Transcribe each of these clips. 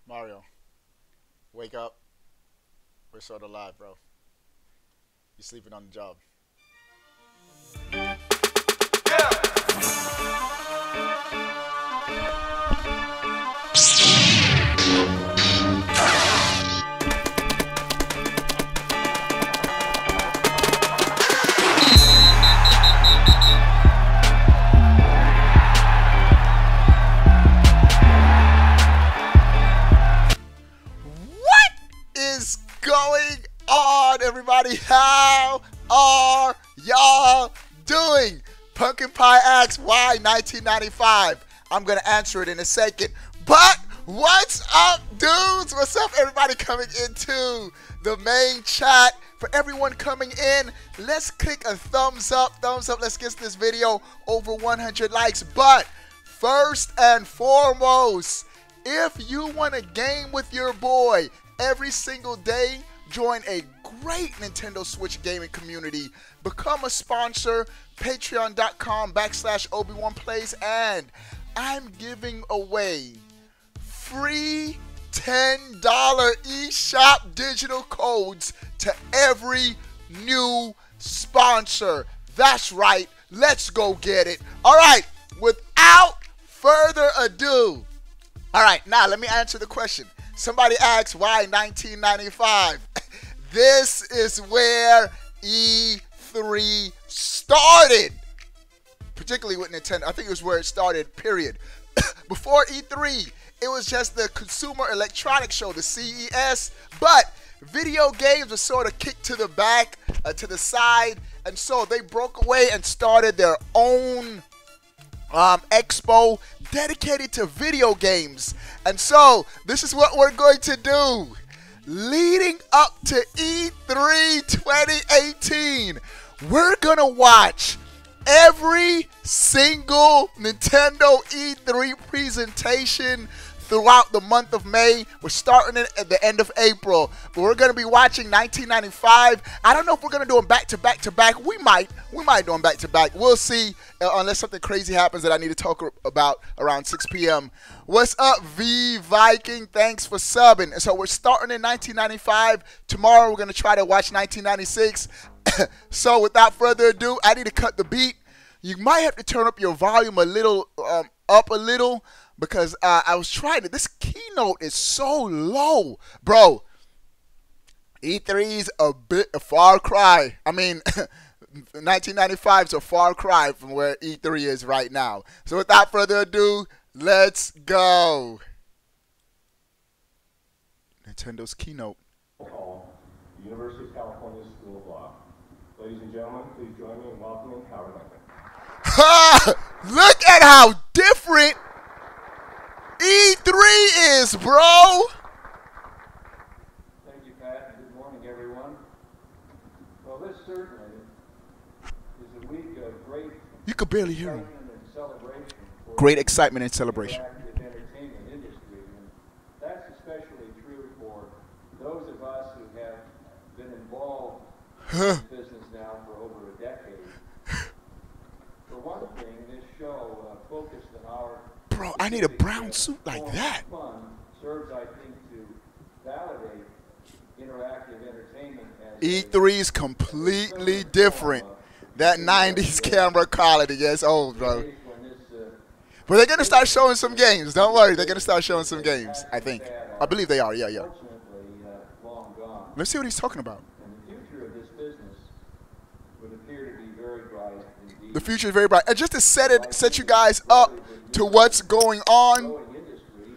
Mario, wake up. We're sort of live, bro. You sleeping on the job. What is going on, everybody? How are y'all doing? Pumpkin Pie asks, why 1995? I'm going to answer it in a second. But what's up, dudes? What's up, everybody coming into the main chat? For everyone coming in, let's click a thumbs up. Thumbs up. Let's get this video over 100 likes. But first and foremost, if you want to game with your boy every single day, join a great Nintendo Switch gaming community. Become a sponsor, patreon.com/Obi1Plays, and I'm giving away free $10 eShop digital codes to every new sponsor. That's right. Let's go get it. All right. Without further ado. All right. Now, let me answer the question. Somebody asks, why 1995? This is where E3 started. Particularly with Nintendo. I think it was where it started, period. Before E3, it was just the Consumer Electronics Show, the CES. But video games were sort of kicked to the back, to the side. And so they broke away and started their own expo dedicated to video games. And so this is what we're going to do. Leading up to E3 2018, we're going to watch every single Nintendo E3 presentation throughout the month of May. We're starting it at the end of April, but we're going to be watching 1995. I don't know if we're going to do them back to back to back. We might do them back to back. We'll see, unless something crazy happens that I need to talk about around 6 p.m. What's up, V Viking? Thanks for subbing. And so we're starting in 1995. Tomorrow we're going to try to watch 1996. So without further ado, I need to cut the beat. You might have to turn up your volume a little, up a little, because I was trying to. This keynote is so low, bro. E3's a far cry. I mean, 1995 is a far cry from where E3 is right now. So without further ado, let's go. Nintendo's keynote. University of California School of Law. Ladies and gentlemen, please join me in welcoming Howard Lincoln. Look at how different E3 is, bro. Thank you, Pat, and good morning, everyone. Well, this certainly is a week of great You could barely hear him. excitement and celebration for Great excitement and celebration. the interactive entertainment industry. And that's especially true for those of us who have been involved in this business now for over a decade. For one thing, this show focused on our Bro, I need a brown suit like that. fun serves, I think, to validate interactive entertainment as E3 is completely different. That 90s camera quality, yeah, it's old, bro. when this But they're going to start showing some games. Don't worry, they're going to start showing some games, I think. I believe they are, yeah. fortunately long gone. Let's see what he's talking about. And the future of this business would appear to be very bright indeed. The future is very bright. And just to set you guys up to what's going on, Growing industry, we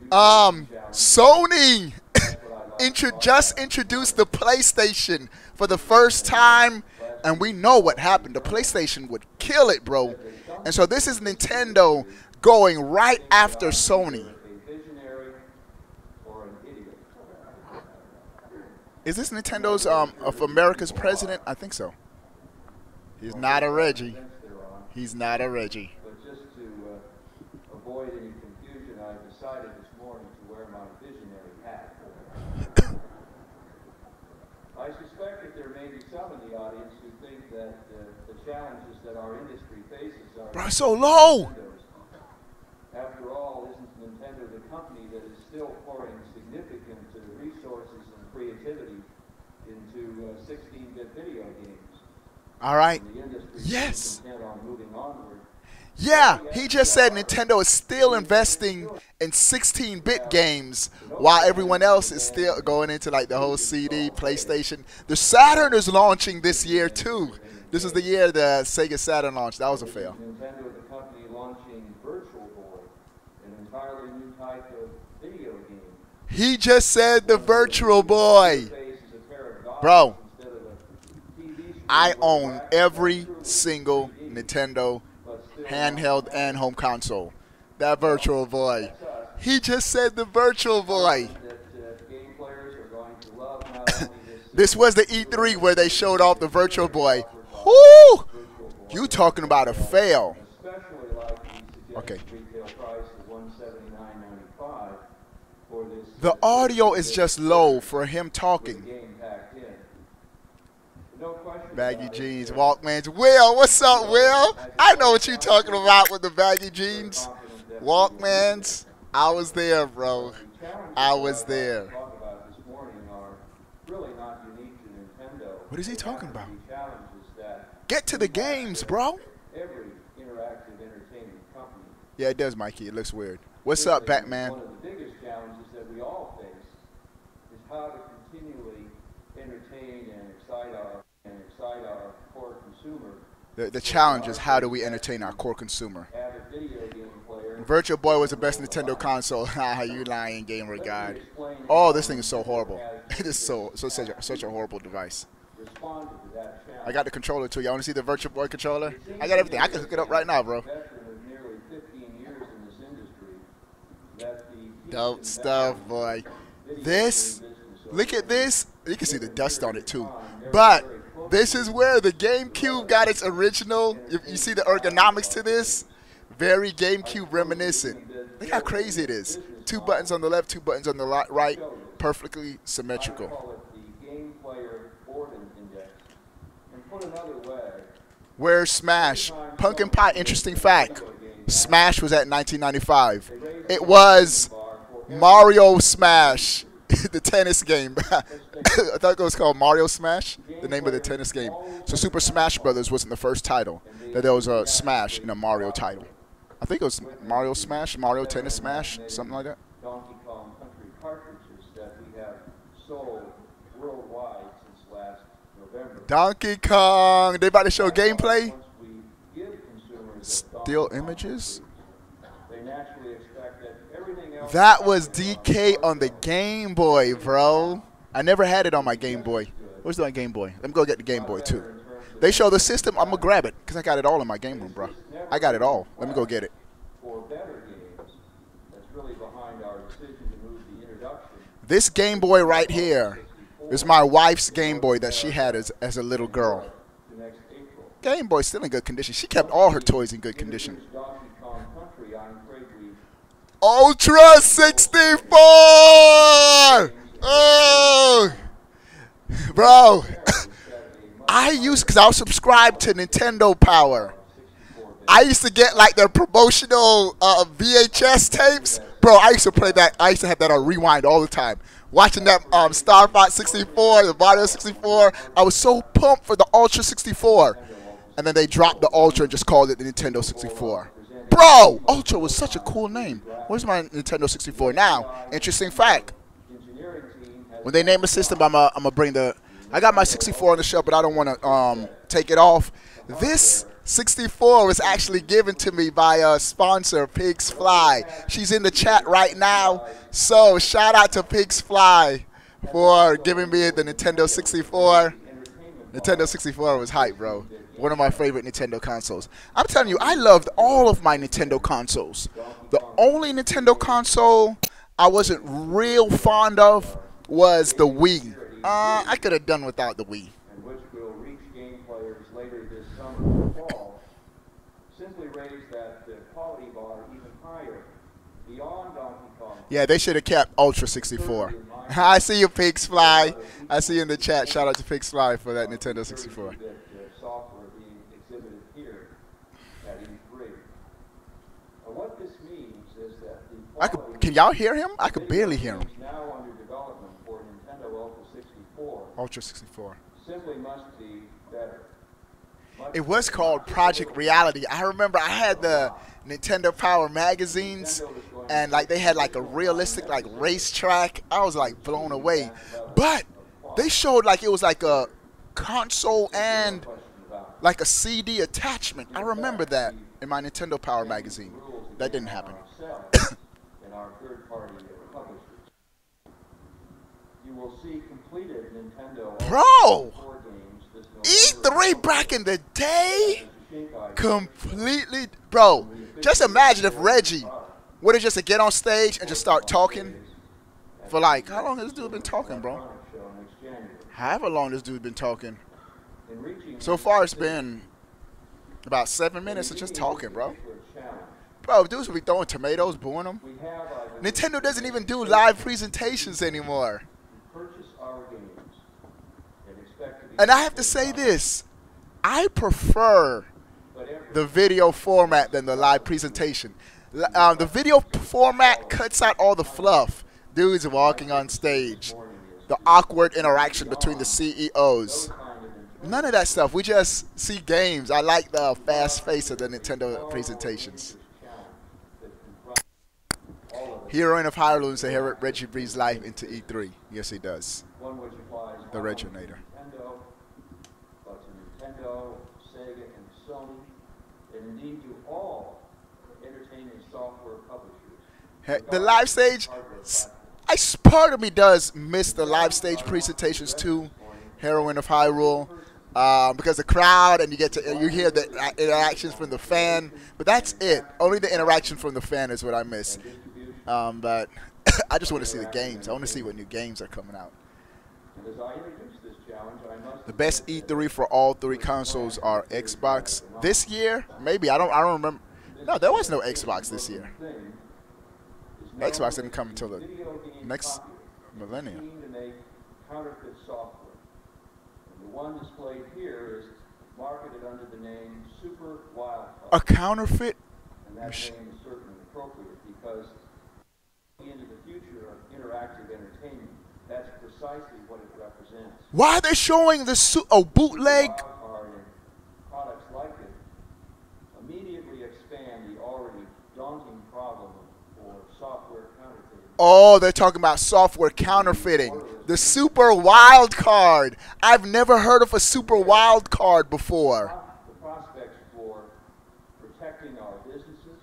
do challenges. Sony That's what I like. just introduced the PlayStation for the first time, and we know what happened. The PlayStation would kill it, bro. And so this is Nintendo going right after Sony. A visionary or an idiot. Is this Nintendo's of America's president? I think so. He's not a Reggie. He's not a Reggie. But just to avoid any confusion, I decided this morning to wear my visionary hat. I suspect that there may be some in the audience who think that the challenges that our industry faces are Bro, it's so low. After all, isn't Nintendo the company that is still pouring significant resources and creativity into 16-bit video games? All right. And the industry Yes. seems intent on moving onward. Yeah, he just said Nintendo is still investing in 16-bit games while everyone else is still going into like the whole CD, PlayStation. The Saturn is launching this year too. This is the year the Sega Saturn launched. That was a fail. Nintendo, the company launching Virtual Boy, an entirely new type of video game. He just said the Virtual Boy. Bro, I own every single Nintendo handheld and home console. That Virtual Boy. He just said the Virtual Boy. This was the E3 where they showed off the Virtual Boy. Whoo! You talking about a fail. Okay. The audio is just low for him talking. Baggy jeans, Walkmans. Will, what's up, Will? I know what you're talking about with the baggy jeans. Walkmans. I was there, bro. I was there. What is he talking about? Get to the games, bro. Yeah, it does, Mikey. It looks weird. What's up, Batman? One of the biggest challenges that we all face is how to continually entertain and excite our core consumer. The challenge is how do we entertain our core consumer? Virtual Boy was the best Nintendo console. Haha, you lying, gamer god. Oh, this thing is so horrible. It is such a horrible device. I got the controller too. Y'all want to see the Virtual Boy controller? I got everything. I can hook it up right now, bro. Dope stuff, boy. This, look at this. You can see the dust on it too. But this is where the GameCube got its original. You see the ergonomics to this? Very GameCube reminiscent. Look how crazy it is. 2 buttons on the left, 2 buttons on the right. Perfectly symmetrical. Where's Smash? Pumpkin Pie, interesting fact. Smash was at 1995. It was Mario Smash, the tennis game. I thought it was called Mario Smash, the name of the tennis game. So Super Smash Brothers wasn't the first title. That there was a Smash in a Mario title. I think it was Mario Smash, Mario Tennis Smash, something like that. Donkey Kong Country cartridges that we have sold worldwide since last November. Donkey Kong. They about to show gameplay. Still images. They naturally expect that everything else. That was DK on the Game Boy, bro. I never had it on my Game Boy. Where's my Game Boy? Let me go get the Game Boy too. They show the system. I'm gonna grab it because I got it all in my game room, bro. I got it all. Let me go get it. For better games, that's really behind our decision to move the introduction. This Game Boy right here is my wife's Game Boy that she had as a little girl. Game Boy still in good condition. She kept all her toys in good condition. Ultra 64! Oh! Bro. because I was subscribed to Nintendo Power. I used to get like their promotional VHS tapes. Bro, I used to play that. I used to have that on rewind all the time. Watching that Star Fox 64, the Mario 64. I was so pumped for the Ultra 64. And then they dropped the Ultra and just called it the Nintendo 64. Bro, Ultra was such a cool name. Where's my Nintendo 64 now? Interesting fact. When they name a system, I'm gonna bring the. I got my 64 on the shelf, but I don't want to take it off. This 64 was actually given to me by a sponsor, Pigs Fly. She's in the chat right now. So shout out to Pigs Fly for giving me the Nintendo 64. Nintendo 64 was hype, bro. One of my favorite Nintendo consoles. I'm telling you, I loved all of my Nintendo consoles. The only Nintendo console I wasn't real fond of was the Wii. I could have done without the Wii. And which will reach game players later this summer or fall. Simply raise that quality bar even higher, beyond Donkey Kong. Yeah, they should have kept Ultra 64. I see you, Pigs Fly. I see you in the chat. Shout out to Pigs Fly for that Nintendo 64. Software being exhibited here at E3. What this means Can y'all hear him? I could barely hear him. Now under development for Nintendo Ultra 64 Ultra 64. simply must be better. It was called Project Reality. I remember I had the Nintendo Power magazines, and like they had like a realistic like racetrack. I was like blown away. But they showed like it was like a console and like a CD attachment. I remember that in my Nintendo Power magazine. That didn't happen. In our third-party publishers. You will see completed Nintendo Bro! games this November. E3 back in the day? Completely. Bro, just imagine if Reggie would have just get on stage and just start talking for like, how long has this dude been talking, bro? However long this dude been talking. So far it's been about 7 minutes of just talking, bro. Bro, dudes will be throwing tomatoes, booing them. Nintendo doesn't even do live presentations anymore. And I have to say this. I prefer the video format than the live presentation. The video format cuts out all the fluff. Dudes walking on stage. The awkward interaction between the CEOs. None of that stuff. We just see games. I like the fast face of the Nintendo presentations. Heroine of Hyrule said Reggie breathes life into E3. Yes, he does. The Reginator. But to Nintendo, Sega, and Sony, and indeed to all entertainment software publishers. The live stage, part of me does miss the live stage presentations too. Heroine of Hyrule. Because the crowd and you hear the interactions from the fan, but that's it. Only the interaction from the fan is what I miss. But I just want to see the games. I want to see what new games are coming out. The best E3 for all three consoles are Xbox this year. Maybe I don't remember. No, there was no Xbox this year. Xbox didn't come until the next millennium. Counterfeit software. The one displayed here is marketed under the name Super Wildcard. A counterfeit? And that name is certainly appropriate because into the future of interactive entertainment, that's precisely what it represents. Why are they showing the bootleg? Wildcard and products like it immediately expand the already daunting problem for software counterfeiting. Oh, they're talking about software counterfeiting. The Super Wild Card. I've never heard of a Super Wild Card before. The prospects for protecting our businesses.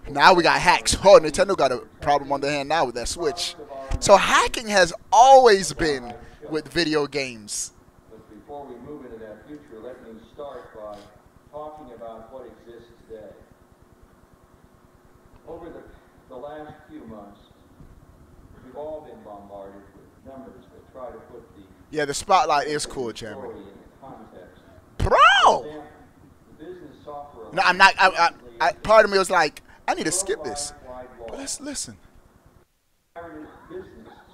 Now we got hacks. Oh, Nintendo got a problem on their hand now with that Switch. So hacking has always been with video games. But before we move into that future, let me start by talking about what exists today. Over the last few months, we've all been bombarded with numbers that try to put the spotlight is cool, Jeremy. story in context. Bro! The business software No, I'm not. Part of me was like, I need to skip this. But let's listen. business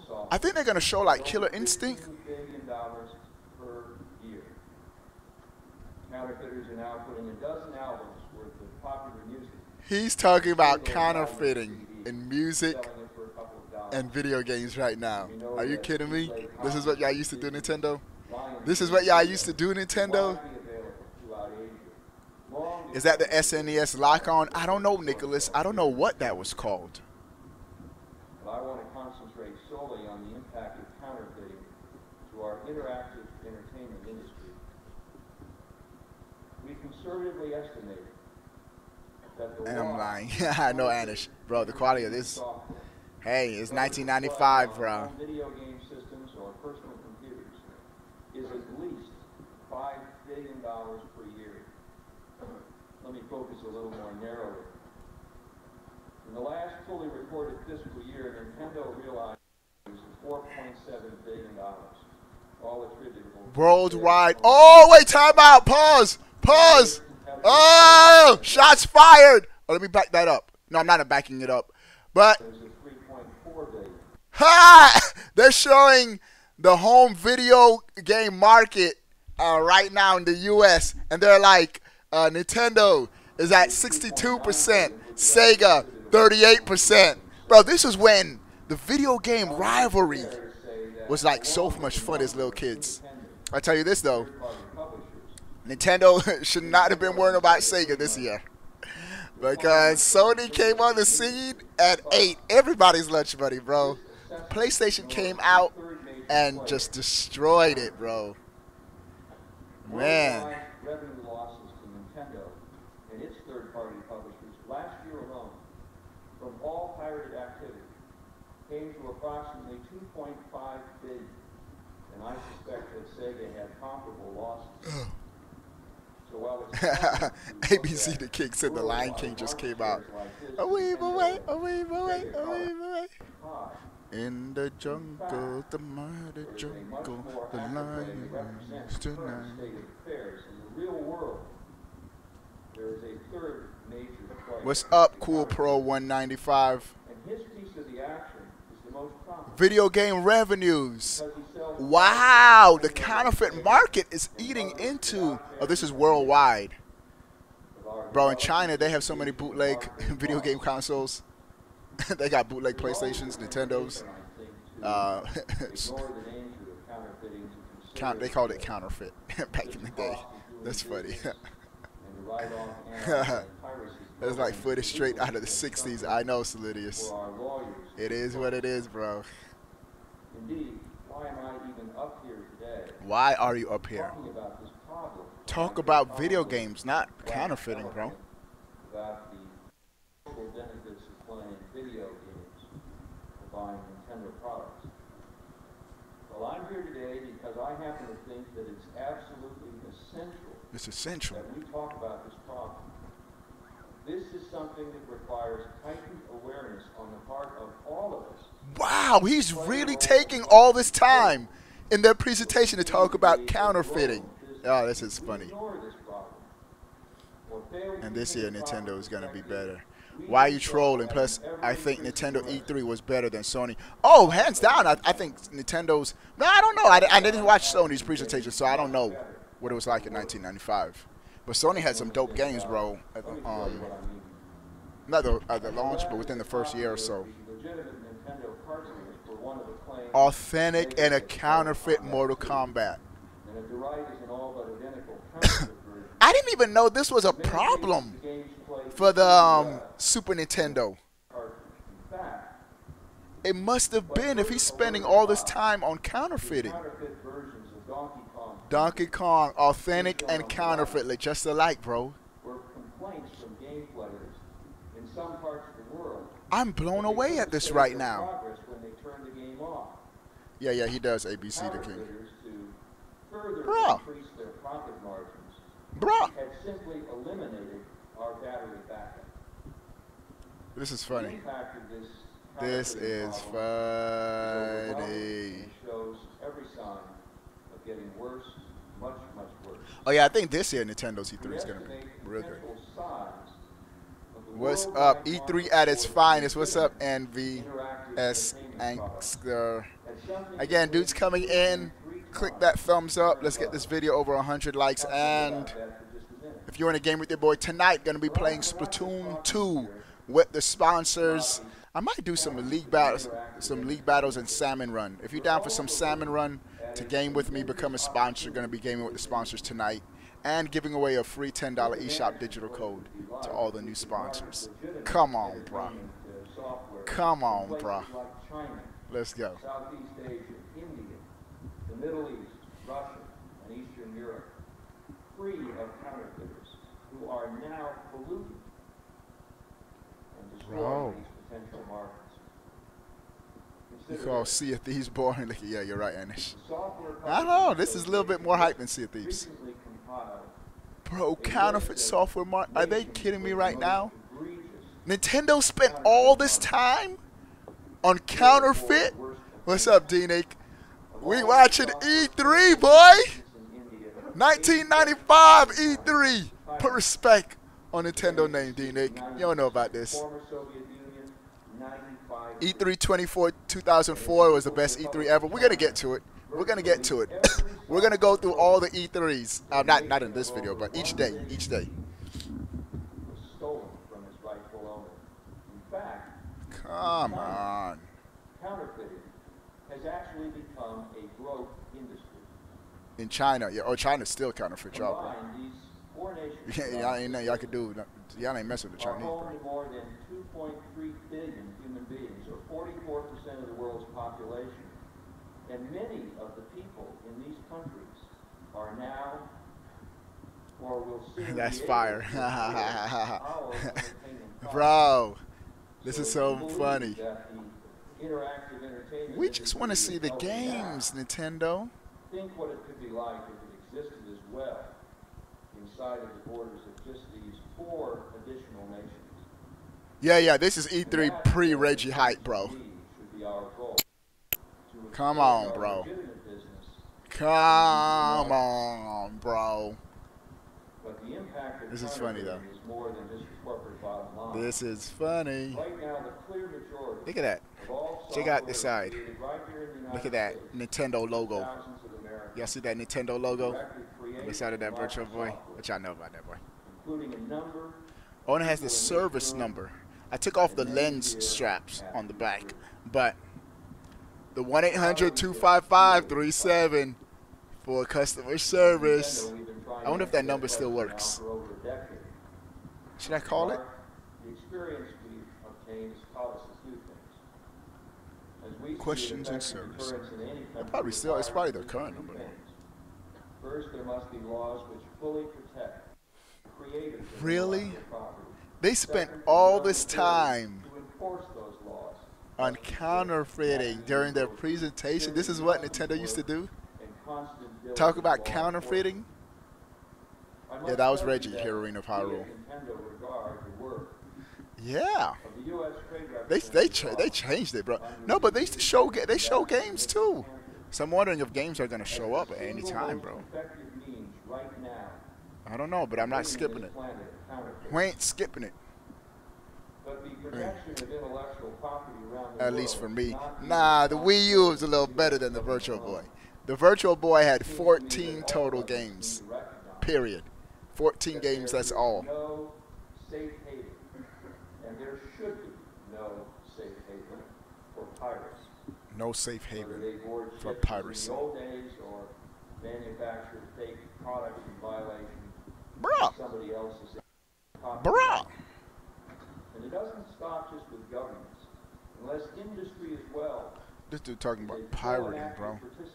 software. I think they're going to show like Killer Instinct. $2 billion per year. Counterfeiters are now putting a dozen albums worth of popular music. He's talking about counterfeiting in music and video games right now. Are you kidding me? This is what y'all used to do, Nintendo? This is what y'all used to do, Nintendo? Is that the SNES lock-on? I don't know, Nicholas. I don't know what that was called. But I want to concentrate solely on the impact of counterfeiting to our interactive entertainment industry. We conservatively estimated that the And I'm lying. I know, Anish. Bro, the quality of this. Hey, it's 1995, bro. Video game systems or personal computers is at least $5 billion per year. Let me focus a little more narrowly. In the last fully reported fiscal year, Nintendo realized $4.7 billion, all attributable Worldwide. Oh, wait, time out. Pause. Pause. Oh, shots fired. Oh, let me back that up. No, I'm not backing it up. But, ha! They're showing the home video game market right now in the U.S. And they're like, Nintendo is at 62%, Sega 38%. Bro, this was when the video game rivalry was like so much fun as little kids. I tell you this though, Nintendo should not have been worrying about Sega this year, because Sony came on the scene and ate everybody's lunch money, bro. PlayStation came out and just destroyed it, bro. Man. Revenue losses to Nintendo and its third-party publishers last year alone from all pirated activity came to approximately $2.5 billion, and I suspect that Sega had comparable losses. So while it's ABC The King said the Lion King just came out. Away, away, away, away, away, away. In the jungle, the mighty jungle, the lion is tonight. In the real world, there is a third major player. What's up, Cool Pro 195? And his piece of the action is the most profitable. Video game revenues. Wow, the counterfeit market is eating into. Oh, this is worldwide. Bro, in China, they have so many bootleg video game consoles. They got bootleg PlayStations, Nintendos. They called it counterfeit back in the day. That's funny. That's like footage straight out of the 60s. I know, Solidius. It is what it is, bro. Indeed, why am I even up here today? Why are you up here? Talking about this problem. Talk about video games, not counterfeiting, bro. About the social benefits of playing video games or buying Nintendo products. Well, I'm here today because I happen to think that it's absolutely essential. It's essential that we talk about this problem. This is something that requires heightened awareness on the part of all of us. Wow, he's really taking all this time in their presentation to talk about counterfeiting. Oh, this is funny. And this year, Nintendo is going to be better. Why are you trolling? Plus, I think Nintendo E3 was better than Sony. Oh, hands down, I think Nintendo's... No, I don't know. I didn't watch Sony's presentation, so I don't know what it was like in 1995. But Sony had some dope games, bro. Not at the launch, but within the first year or so. Authentic and a counterfeit Mortal Kombat. I didn't even know this was a problem for the Super Nintendo. It must have been if he's spending all this time on counterfeiting. Donkey Kong, authentic and counterfeit, like just alike, bro. I'm blown away at this right now. Yeah, he does, ABC The King. Bro. Bro. This is funny. This is funny. Oh yeah, I think this year Nintendo's E3 is going to be real good. What's up? E3 at its finest. What's up, NVS Angster? Again, dudes coming in. Click that thumbs up. Let's get this video over 100 likes. And if you're in a game with your boy tonight, going to be playing Splatoon 2 with the sponsors. I might do some league battles and Salmon Run. If you're down for some Salmon Run to game with me, become a sponsor. Going to be gaming with the sponsors tonight and giving away a free $10 eShop digital code to all the new sponsors. Come on, bro. Come on, bro. Let's go. Southeast Asia, India, the Middle East, Russia, and Eastern Europe, free of counterfeiters who are now polluting and destroying these potential markets. You call Sea of Thieves boring? Yeah, you're right, Anish. I don't know. This is a little bit more hype than Sea of Thieves. Bro, counterfeit software market. Are they kidding me right now? Nintendo spent all this time on counterfeit? What's up, D-Nick? We watching E3, boy! 1995 E3. Put respect on Nintendo name, D-Nick. You don't know about this. E3 2004 was the best E3 ever. We're going to get to it. We're going to get to it. We're going to go through all the E3s. Not in this video, but each day. Each day. Come on. Counterfeiting has actually become a growth industry. In China, yeah, China's still counterfeit y'all, bro. Combined, these four nations Yeah, y'all ain't nothing y'all could do. Y'all ain't messing with the are Chinese, home bro. to more than 2.3 billion human beings, or 44% of the world's population. And many of the people in these countries are now, or will soon That's be fire. able to afford our entertainment products. Bro, this is So so we believe funny. that the interactive entertainment We just want to industry see is the healthy games, now. Nintendo. Think what it could be like if it existed as well inside of the borders of just these four additional nations. Yeah, this is And E3 that, pre-Reggie hype, bro. should be our goal. To Come exploit on, our bro. legitimate business. Come on, bro. But the impact of This is funny, though. counterfeiting is more than just the corporate bottom line. This is funny. Right now, the clear majority Look at that. of all Check out this software side. created right here in the United Look at that States, Nintendo logo. thousands of Americans, Y'all see that Nintendo logo directly on created the side of that and Virtual licensed Boy? software, What y'all know about that boy? including a number. Oh, and it has the service number. I took off the And many lens here straps at on the E3. back, but the 1-800-255-37 for customer service. Nintendo, we've been trying I wonder if that to number get still folks works. now for over a decade. Should I call it? The experience we've obtained has taught us a few things. As we see Questions and effective service. deterrence in any country Probably still. It's probably the requires current two number. things. First, there must be laws which fully protect the creators of Really? intellectual property. They spent Second, all there this must be ability time to enforce those laws. on Must be counterfeiting strict, during their must be presentation. This is serious, what must be Nintendo used to do. and constant diligence Talk about law counterfeiting. enforcement. I Yeah, must that was tell you Reggie, that Heroine of we at Hyrule. Nintendo regard the work Yeah. of the U.S. Trade They Representative changed it, bro. No, but they used to show games too. So I'm wondering if games are gonna show up at any time, bro. Right now, I don't know, but I'm not skipping it. We ain't skipping it. But the protection of intellectual property around the At world least for is me. not the Nah, the Wii U was a little responsibility better of than the the Virtual government Boy. alone. The Virtual Boy had It seems to me 14 that total all of us need games. to recognize Period. 14 that games, there that's is all. no safe haven, and there should be no safe haven for pirates. No safe Whether haven they board for ships as piracy. in the old days or manufacture fake products in violation Bruh. of somebody else's copyright. Bruh. And it doesn't stop just with governments, unless industry as well. This dude talking is about a pirating, proactive bro. participant.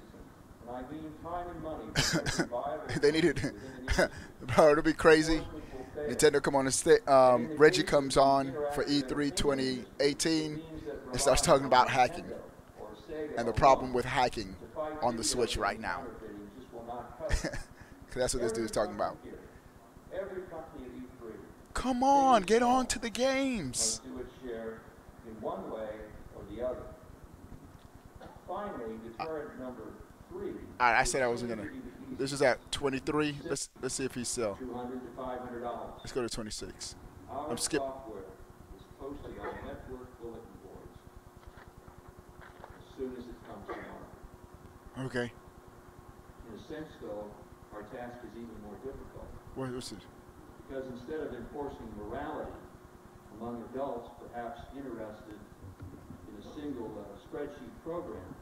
And I mean time and money for every viable They needed, company within an industry. bro, it'll be crazy. Enforcement will fail. Nintendo come on the stick. And in the Reggie case comes of the on for interactive E3 entertainment industry, 2018 it means that and starts relying talking about on hacking Nintendo or Sega and the alone problem with hacking to fight on the video Switch game right now. counterfeiting just will not cut it. Because that's what this dude's talking about. Every company at E3 Come on, get on to the games. must do its share in one way or the other. Finally, deterrent number 3. All right, I said I wasn't gonna. This is at 23. Let's see if he's still. $200 to $500. Let's go to 26. Our I'm skip. software is posted on network bulletin boards as soon as it comes to market. Okay. In a sense, though, our task is even more difficult. What's it? Because instead of enforcing morality among adults perhaps interested in a single spreadsheet program,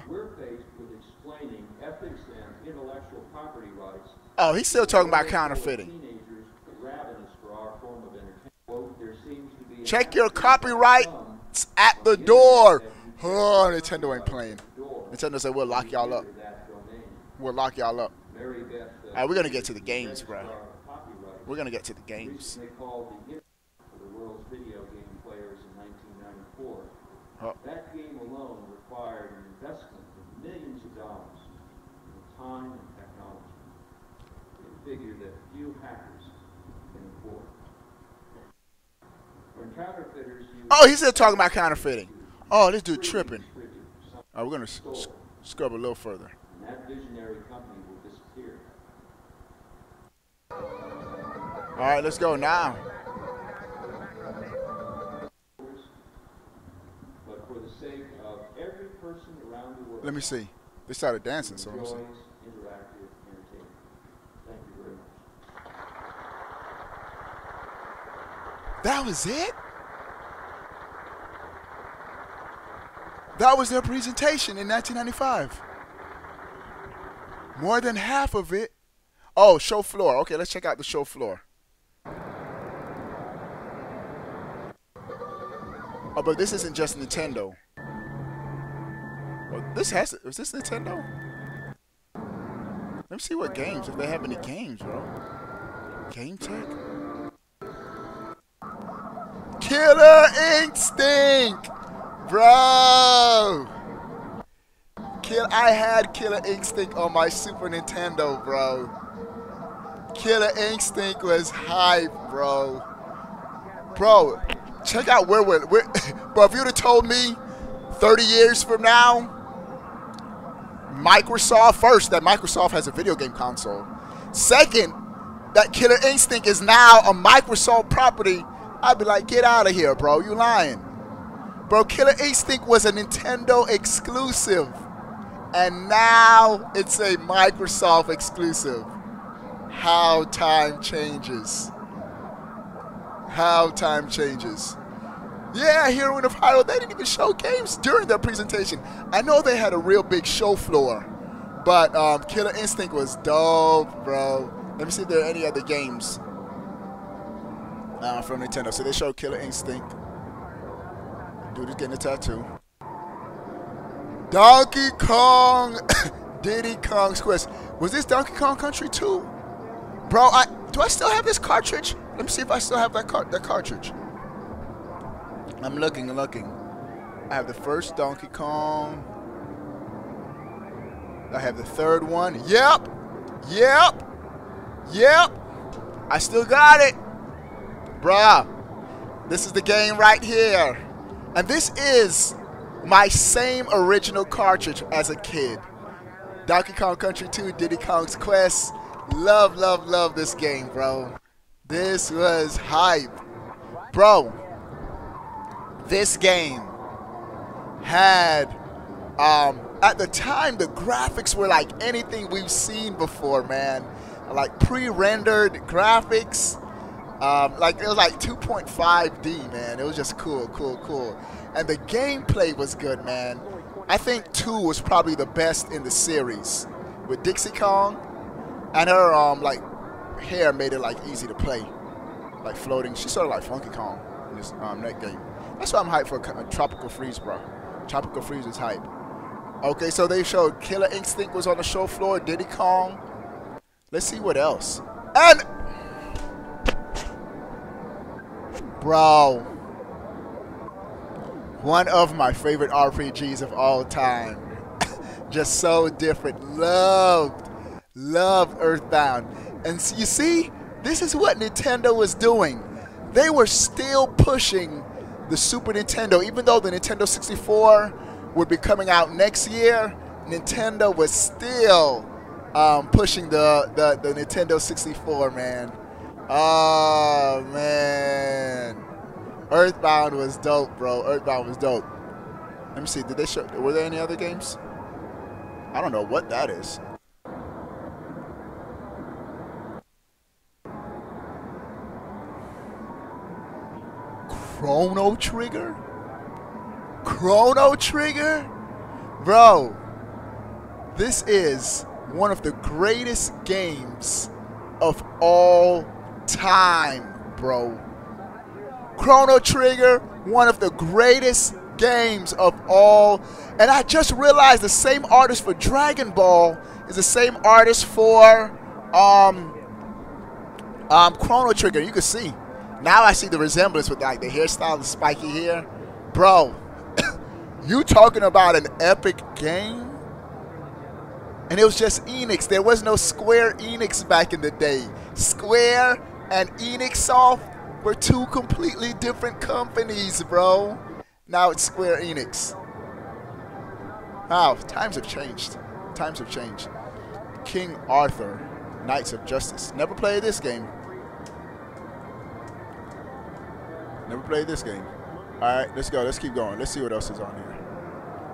we're faced with explaining ethics and intellectual property rights. Oh, he's still talking about to counterfeiting. teenagers ravenous for our form of entertainment. Quote, there seems to be Check your copyrights at the door. Oh, Nintendo ain't playing. Nintendo said we'll lock y'all up. We'll lock y'all up. All right, we're gonna get to the games, bro. We're gonna get to the games. Recently called the hit for the world's video game players in 1994. Oh. That game alone required an investment of millions of dollars in time and technology. A figure that few hackers can afford. When counterfeiters use Oh, he's still talking about counterfeiting. Oh, this dude tripping. All right, we're gonna scrub a little further. and that visionary company will disappear. All right, let's go now. But for the sake of every person around the world, Let me see. They started dancing, so let me enjoys see. interactive entertainment. Thank you very much. That was it? That was their presentation in 1995. More than half of it. Oh, show floor. Okay, let's check out the show floor. Oh, but this isn't just Nintendo. Well, is this Nintendo? Let me see what games, if they have any games, bro. Game Tech? Killer Instinct! Bro! I had Killer Instinct on my Super Nintendo, bro. Killer Instinct was hype, bro. Bro, check out where we're bro, if you'd have told me 30 years from now, that Microsoft has a video game console. Second, that Killer Instinct is now a Microsoft property, I'd be like, get out of here, bro. You lying. Bro, Killer Instinct was a Nintendo exclusive. And now it's a Microsoft exclusive. How time changes. How time changes. Yeah, Heroine of Hyrule, they didn't even show games during their presentation. I know they had a real big show floor, but Killer Instinct was dope, bro. Let me see if there are any other games from Nintendo. So they showed Killer Instinct. Dude is getting a tattoo. Donkey Kong, Diddy Kong's Quest. Was this Donkey Kong Country 2? Bro, do I still have this cartridge? Let me see if I still have that cartridge. I'm looking. I have the first Donkey Kong. I have the third one. Yep. I still got it. Bruh. This is the game right here. And this is my same original cartridge as a kid. Donkey Kong Country 2, Diddy Kong's Quest. Love this game, bro. This was hype. Bro, this game had, at the time, the graphics were like anything we've seen before, man. Like pre-rendered graphics. Like it was like 2.5D, man. It was just cool. And the gameplay was good, man. I think 2 was probably the best in the series with Dixie Kong, and her like hair made it like easy to play, like floating. She's sort of like Funky Kong in this that game. That's why I'm hyped for Tropical Freeze, bro. Tropical Freeze is hype. Okay, so they showed Killer Instinct was on the show floor, Diddy Kong. Let's see what else. And bro, one of my favorite RPGs of all time. Just so different. Loved Earthbound. And you see, this is what Nintendo was doing. They were still pushing the Super Nintendo. Even though the Nintendo 64 would be coming out next year, Nintendo was still pushing the Nintendo 64, man. Oh, man. Earthbound was dope, bro. Earthbound was dope. Let me see. Did they show? Were there any other games? I don't know what that is. Chrono Trigger? Chrono Trigger? Bro, this is one of the greatest games of all time, bro. Chrono Trigger, one of the greatest games of all. And I just realized the same artist for Dragon Ball is the same artist for Chrono Trigger. You can see. Now I see the resemblance with like the hairstyle, the spiky hair. Bro, you talking about an epic game? And it was just Enix. There was no Square Enix back in the day. Square and Enixsoft were two completely different companies, bro. Now it's Square Enix. Wow, times have changed. Times have changed. King Arthur, Knights of Justice. Never played this game. Never played this game. All right, let's go. Let's keep going. Let's see what else is on here.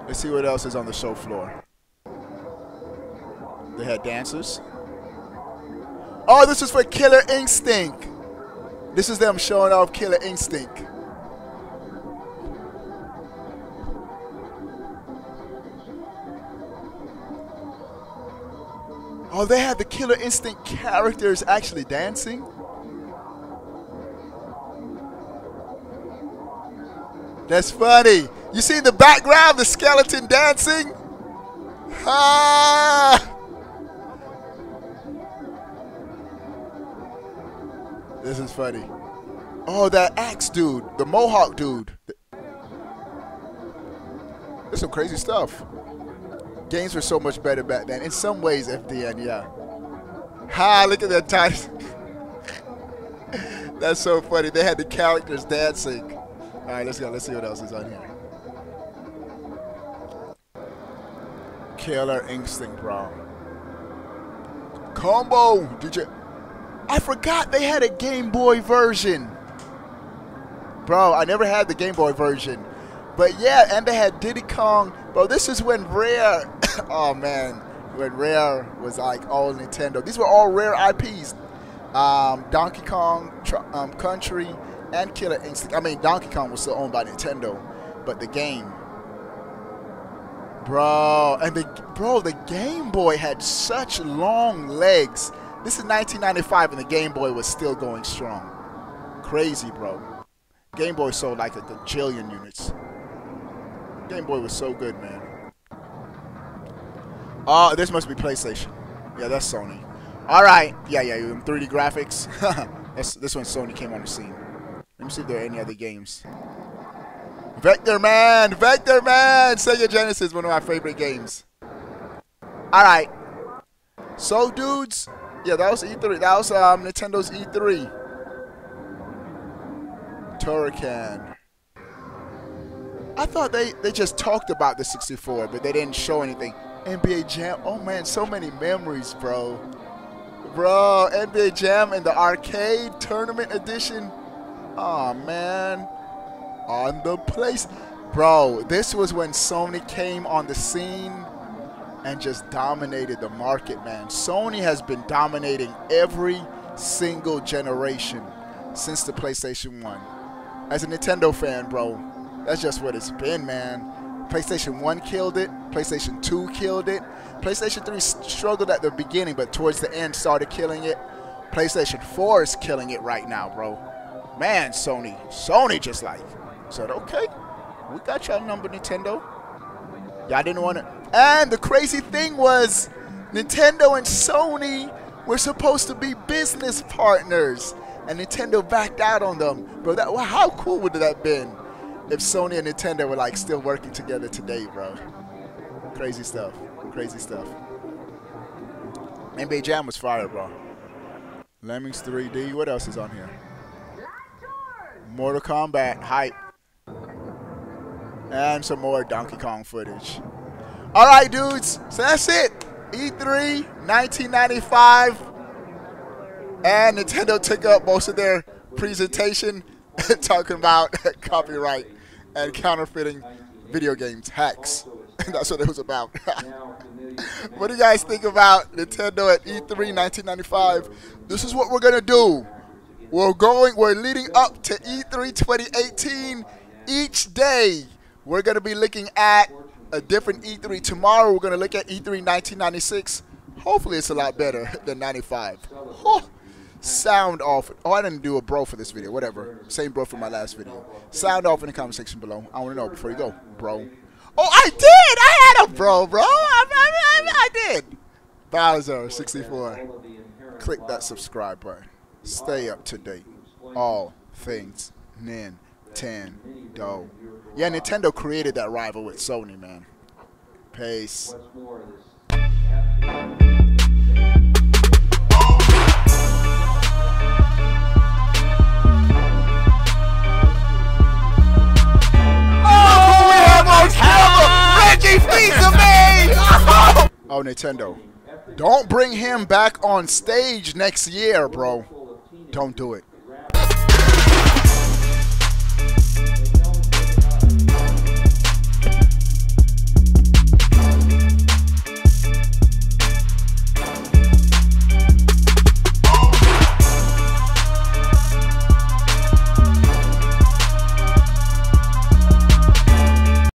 Let's see what else is on the show floor. They had dancers. Oh, this is for Killer Instinct. This is them showing off Killer Instinct. Oh, they had the Killer Instinct characters actually dancing? That's funny. You see in the background the skeleton dancing? Ah! This is funny. Oh, that axe dude, the Mohawk dude. There's some crazy stuff. Games were so much better back then. In some ways, FDN, yeah. Ha, look at that tiny. That's so funny. They had the characters dancing. All right, let's go. Let's see what else is on here. Killer Instinct, bro. Combo, DJ. I forgot they had a Game Boy version. Bro, I never had the Game Boy version. But yeah, and they had Diddy Kong. Bro, this is when Rare, oh man, when Rare was like all Nintendo. These were all Rare IPs. Donkey Kong Country and Killer Instinct. I mean, Donkey Kong was still owned by Nintendo, but the game. Bro, and the Game Boy had such long legs. This is 1995 and the Game Boy was still going strong. Crazy, bro. Game Boy sold like a gajillion units. Game Boy was so good, man. Oh, this must be PlayStation. Yeah, that's Sony. All right. Yeah, 3D graphics. This when Sony came on the scene. Let me see if there are any other games. Vector Man! Vector Man! Sega Genesis, one of my favorite games. All right. So, dudes, yeah, that was E3. That was Nintendo's E3. Turrican. I thought they just talked about the 64, but they didn't show anything. NBA Jam. Oh, man, so many memories, bro. Bro, NBA Jam in the arcade tournament edition. Oh, man. On the place. Bro, this was when Sony came on the scene and just dominated the market, man. Sony has been dominating every single generation since the PlayStation 1. As a Nintendo fan, bro, that's just what it's been, man. PlayStation 1 killed it. PlayStation 2 killed it. PlayStation 3 struggled at the beginning, but towards the end started killing it. PlayStation 4 is killing it right now, bro. Man, Sony just like said, okay, we got y'all number, Nintendo. Y'all didn't want to. And the crazy thing was, Nintendo and Sony were supposed to be business partners, and Nintendo backed out on them, bro. Well, how cool would that have been if Sony and Nintendo were like still working together today, bro? Crazy stuff. Crazy stuff. NBA Jam was fire, bro. Lemmings 3D. What else is on here? Mortal Kombat. Hype. And some more Donkey Kong footage. All right, dudes. So that's it. E3 1995. And Nintendo took up most of their presentation talking about copyright and counterfeiting video games hacks. That's what it was about. What do you guys think about Nintendo at E3 1995? This is what we're gonna do. We're leading up to E3 2018. Each day we're gonna be looking at a different E3. Tomorrow we're gonna look at E3 1996. Hopefully it's a lot better than 95. Oh, sound off. Oh, I didn't do a bro for this video. Whatever. Same bro for my last video. Sound off in the comment section below. I want to know before you go, bro. Oh, I did! I had a bro. I did. Bowser 64. Click that subscribe button. Stay up to date. All things Nintendo. Yeah, Nintendo created that rival with Sony, man. Peace. Oh, Nintendo. Don't bring him back on stage next year, bro. Don't do it.